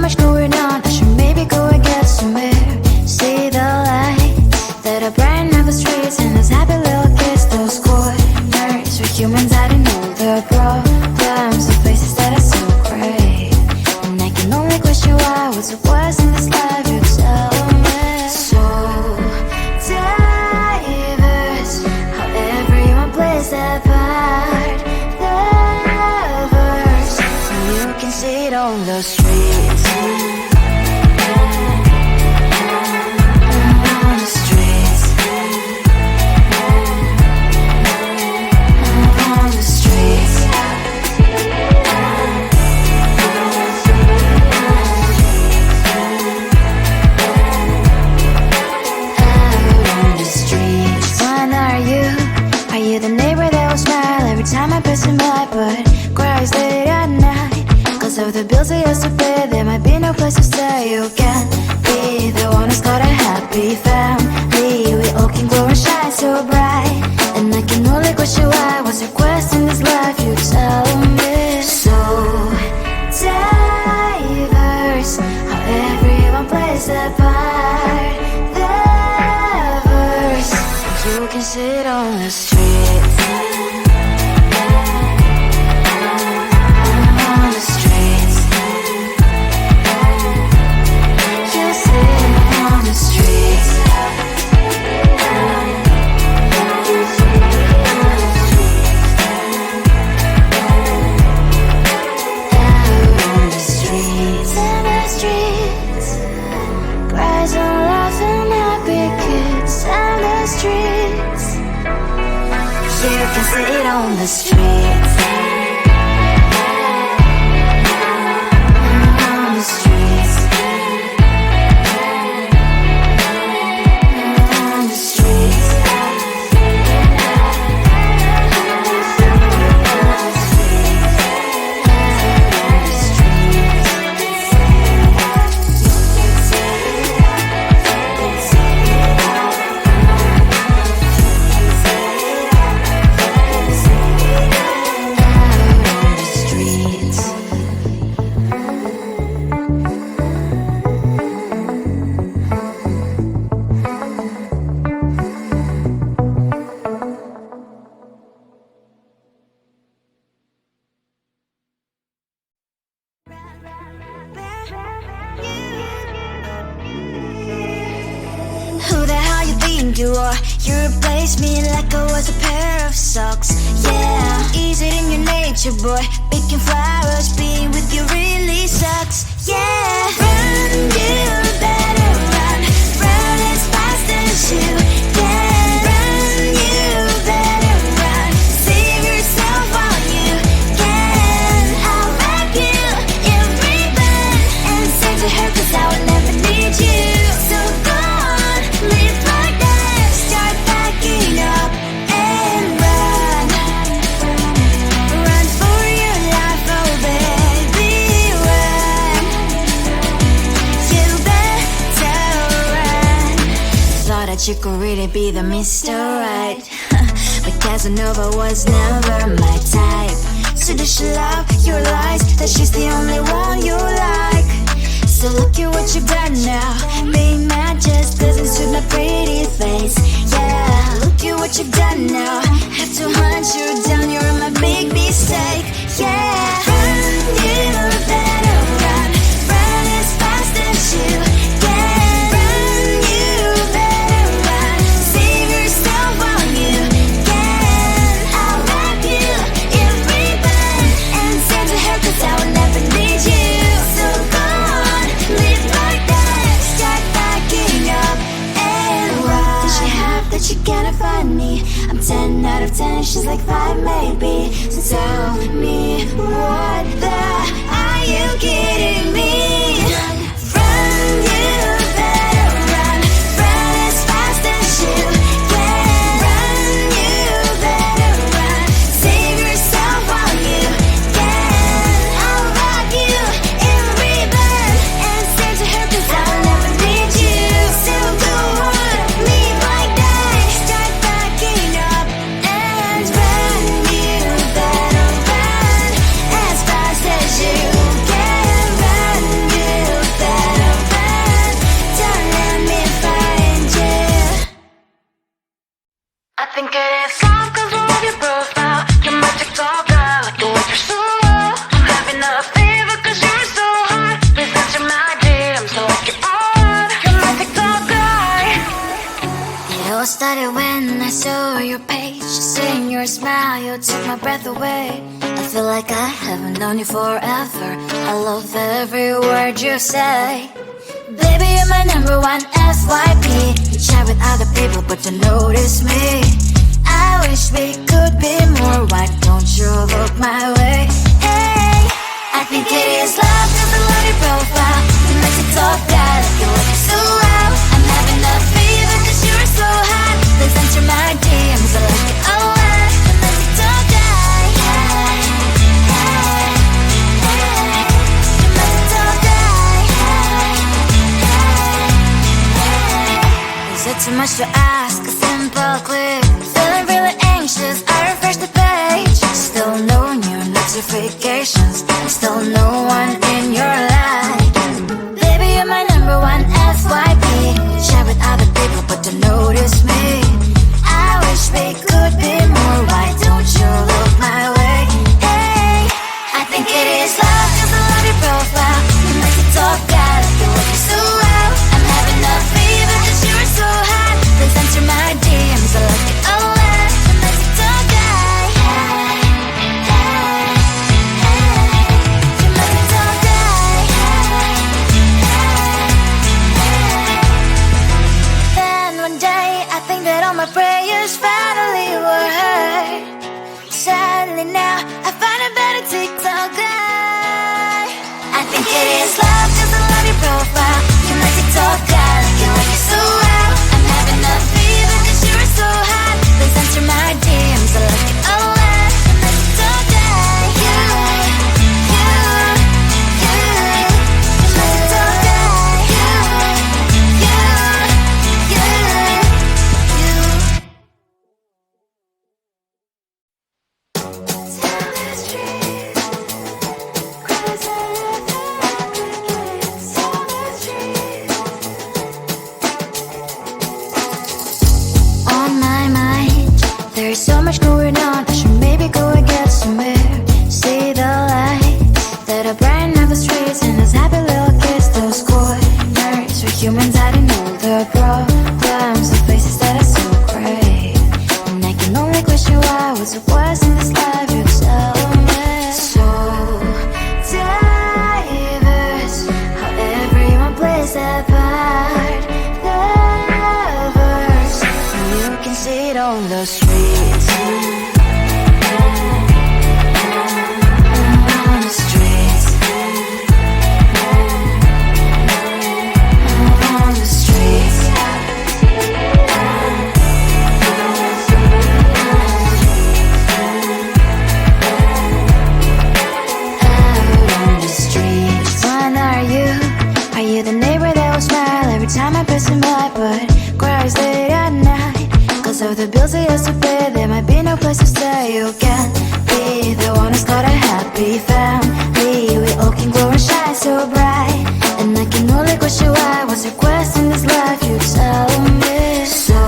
much going on, I should maybe go and get some air. See the lights that are brighten up the streets, and those happy little kids, those corners where humans hiding all their problems, the places that are so great. And I can only question why, what's the worst in this life, you tell me. So diverse, how everyone plays their part. The verse, you can see it on the streets. On the streets. On the streets. On the streets. When are you? Are you the neighbor that will smile every time I pass him by, but cries late at night? Cause of the bills I used to pay, there might be no place to stay. You can be the one who's got a happy family. We all can glow and shine so bright. And I can only question why, what's your quest in this life, you tell me. So diverse, how everyone plays their part. The verse, you can sit on the streets. On the streets. You sit on the streets. On the streets. In the streets. Cries and laughing happy kids. On the streets. You can sit on the streets. On the streets. On the streets. Who the hell you think you are? You replaced me like I was a pair of socks. Yeah, is it in your nature, boy? Picking flowers, being with you really sucks. Yeah, run, you better run. Run as fast as you can. Run, you better run. Save yourself while you can. I'll wrap you in ribbon and send to her, cause I will never need you. So go on, live like that. Start backing up and run. Run for your life, oh baby, run. You better run. Thought that you could really be the Mr. Right, but Casanova was never my type. So does she love your lies, that she's the only one you like? So look at what you've done now. Being mad just doesn't suit my pretty face. Yeah, look at what you've done now. Have to hunt you down, you're my big mistake. Yeah, run, you better run. Run as fast as you can. Run, you better run. Save yourself while you can. I'll wrap you in ribbon and send to her, cause I will never need you. So go on, live like that. Start backing up and run. Does she have that she cannot find me? I'm 10 out of 10, she's like 5 maybe. So tell me, what the are you kidding me? Run, you better run. Run as fast as you can. Run, you better run. Save yourself while you can. I'll wrap you in ribbon and send to her, cause I will never need you. So go on, live like that. Start backing up and run. You better run as fast as you can. Run, top 'cause I love your profile. You're my TikTok guy, like the way you're so low. I'm having a fever 'cause you're so hot. Please answer my DMs, I like you're on. You're my TikTok guy. It all started when I saw your page. Seeing your smile, you took my breath away. I feel like I haven't known you forever. I love every word you say. Baby, you're my number one FYP. You chat with other people, but don't notice me. I wish we could be more. Why don't you look my way? Hey, I think it is love 'cause I love your profile. You make it talk that like you look so well. I'm having a fever 'cause you're so hot. Please answer my DMs, I like it a lot. You make it talk that. Hey, hey, hey. You make it talk that. Is it too much to ask? A simple click. Feeling really anxious, I refresh the page. Still no new notifications. Still no one in your life. Baby, you're my number one FYP. Share with other people, but don't notice me. I wish we could be more. Why don't you look my way? Hey, I think it is love 'cause I love your profile. You make it talk that like you look so well. I'm having a fever 'cause you're so hot. Please answer my DMs, I like it a lot. You make it talk that. Hey, hey, hey. You make it talk that. Hey, hey, hey. Then one day I think that all my prayers finally were heard. Sadly now I find a better TikTok guy. I think it is love 'cause I love your profile. You make it talk that like you like it so well. I'm having a fever 'cause you're so hot. Please answer my DMs, I like it a lot. You make it talk that. You make it talk that. On my mind, there's so much going on. I should maybe go and get somewhere. See the lights that are brighten up the streets, and those happy little kids, those corners where humans hiding all their problems, the faces that are so great. And I can only question why was it worse in this life. You tell me. So diverse, how everyone plays their part. Lovers, you can see it on the streets. On the streets. On the streets. Out on the streets. When are you? Are you the neighbor that will smile every time I pass him by, but cries late at night? 'Cause of the bills he has to pay, there might be no place to stay. You can't be the one who's got a happy family. We all can glow and shine so bright. And I can only question why was your quest in this life. You tell me. So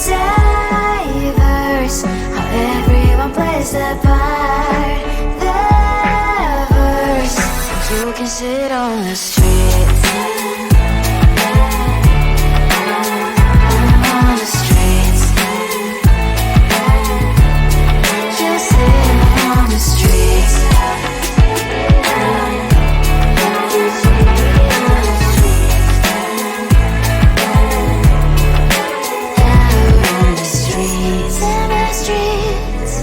diverse, how everyone plays their part. Lovers, you can sit on the streets. On the streets. You sit on the streets. Out on the streets. In the streets.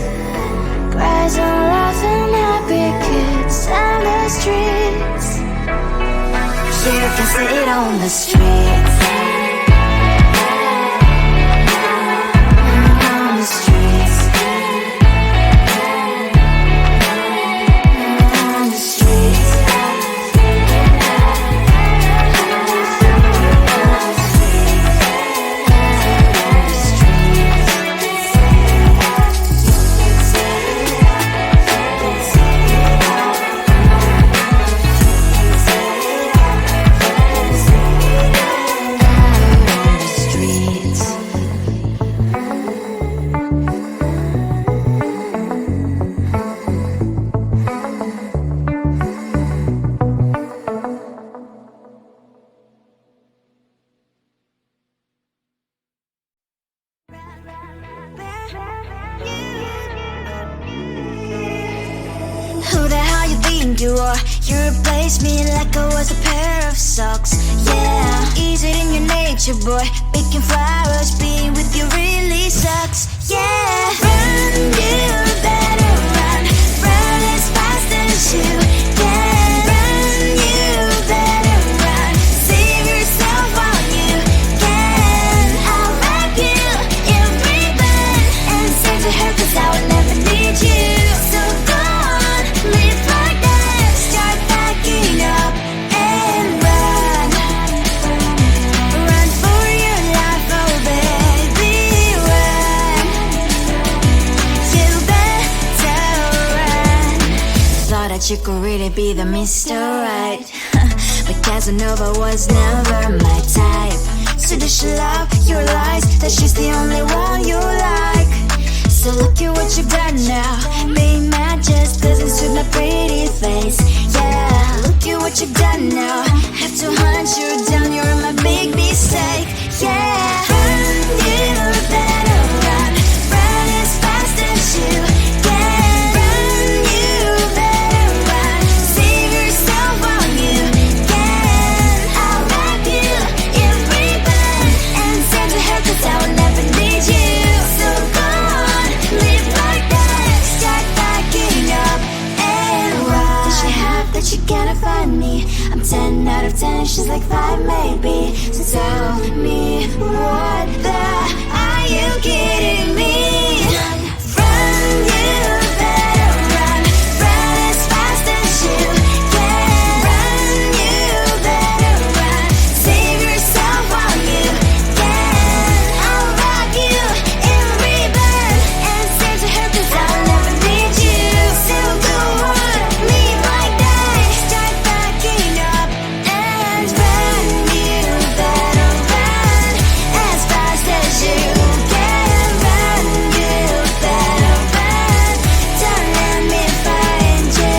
Cries and laughing happy kids. On the streets. You can sit on the streets. On the streets. On the streets. you are. You replaced me like I was a pair of socks. Yeah, is it in your nature, boy? Picking flowers, being with you really sucks. Yeah, run, you better run. Run as fast as you can. Run, you better run. Save yourself while you can. I'll wrap you in ribbon and send to her, 'cause I will never need you. So go on, live like that. Start packing up and run. Run for your life, oh baby, run. You better run. Thought that you could really be the Mr. Right, but Casanova was never my type. So does she love your lies, that she's the only one you like? So look at what you've done now. Being mad just doesn't suit my pretty face. Yeah, look at what you've done now. Have to hunt you down, you're my big mistake. Yeah, run, you better run. Run as fast as you can. Run, you better run. Save yourself while you can. I'll wrap you in ribbon and send to her, 'cause I will never need you. So go on, live like that. Start packing up and run. Does she have that she cannot find me? I'm 10 out of 10, she's like 5 maybe. So tell me, what the, are you kidding me? Run, you better run. Run as fast as you can. Run, you better run. Save yourself while you can. I'll wrap you in ribbon and send to her, 'cause I'll never need you. So go on, live like that. Start packing up and run. You better run as fast as you can. Run, you better run. Don't let me find you.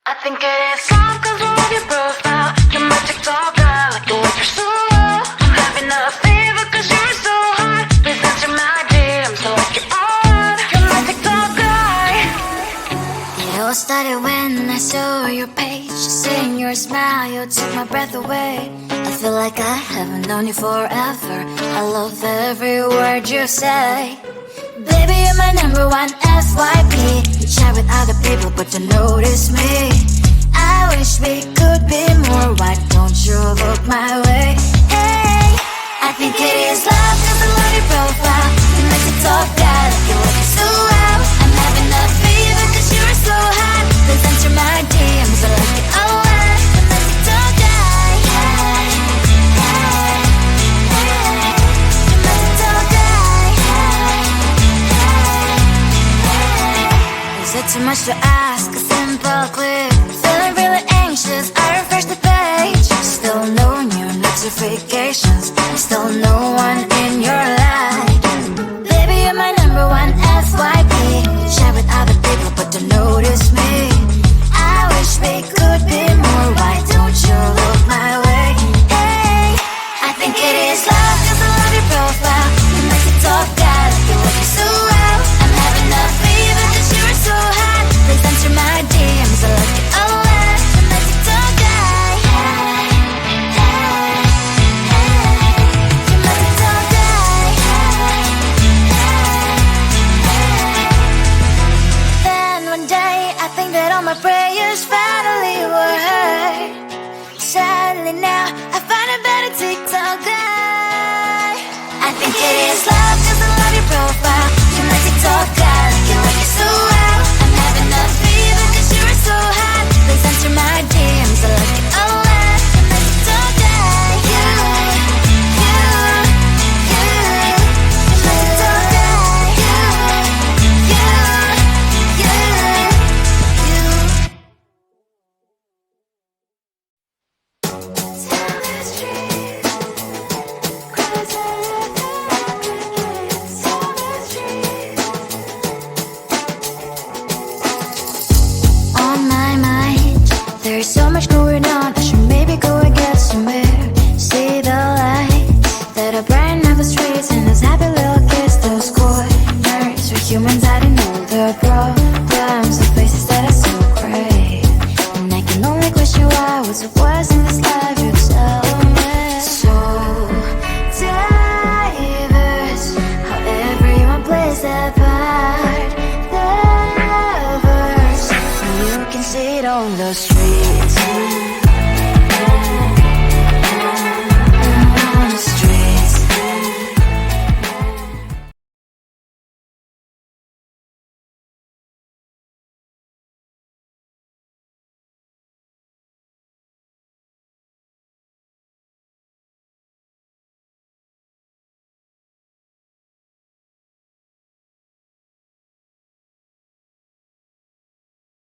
I think it is love 'cause I love your profile. You're my TikTok guy, like the way you're so low. I'm having a fever 'cause you're so hot. Please answer my DMs, so like you're on. You're my TikTok guy. It all started when I saw your page. Seeing your smile, you took my breath away. I feel like I haven't known you forever. I love every word you say. Baby, you're my number one FYP. You chat with other people, but you notice me. I wish we could be more. Why don't you look my way? Hey, I think it is love 'cause I love your profile. You make it talk that like you look so well. I'm having a fever 'cause you're so hot. Please answer my DMs, I like it a lot. You make it talk that. Hey, hey, hey. You make it talk that. Hey, hey, hey. Is it too much to ask? A simple click. Feeling really anxious, I refresh the page. Still no new notifications. Still no one in your life. Baby, you're my number one FYP. Share with other people, but don't notice me. I wish we could be more. Why don't you look my way? Hey, I think it is love 'cause I love your profile. You make it talk that like you look so well. I'm having a fever 'cause you're so hot. Please answer my DMs, I like it a lot. You make it talk that. Hey, hey, hey. You make it talk that. just real.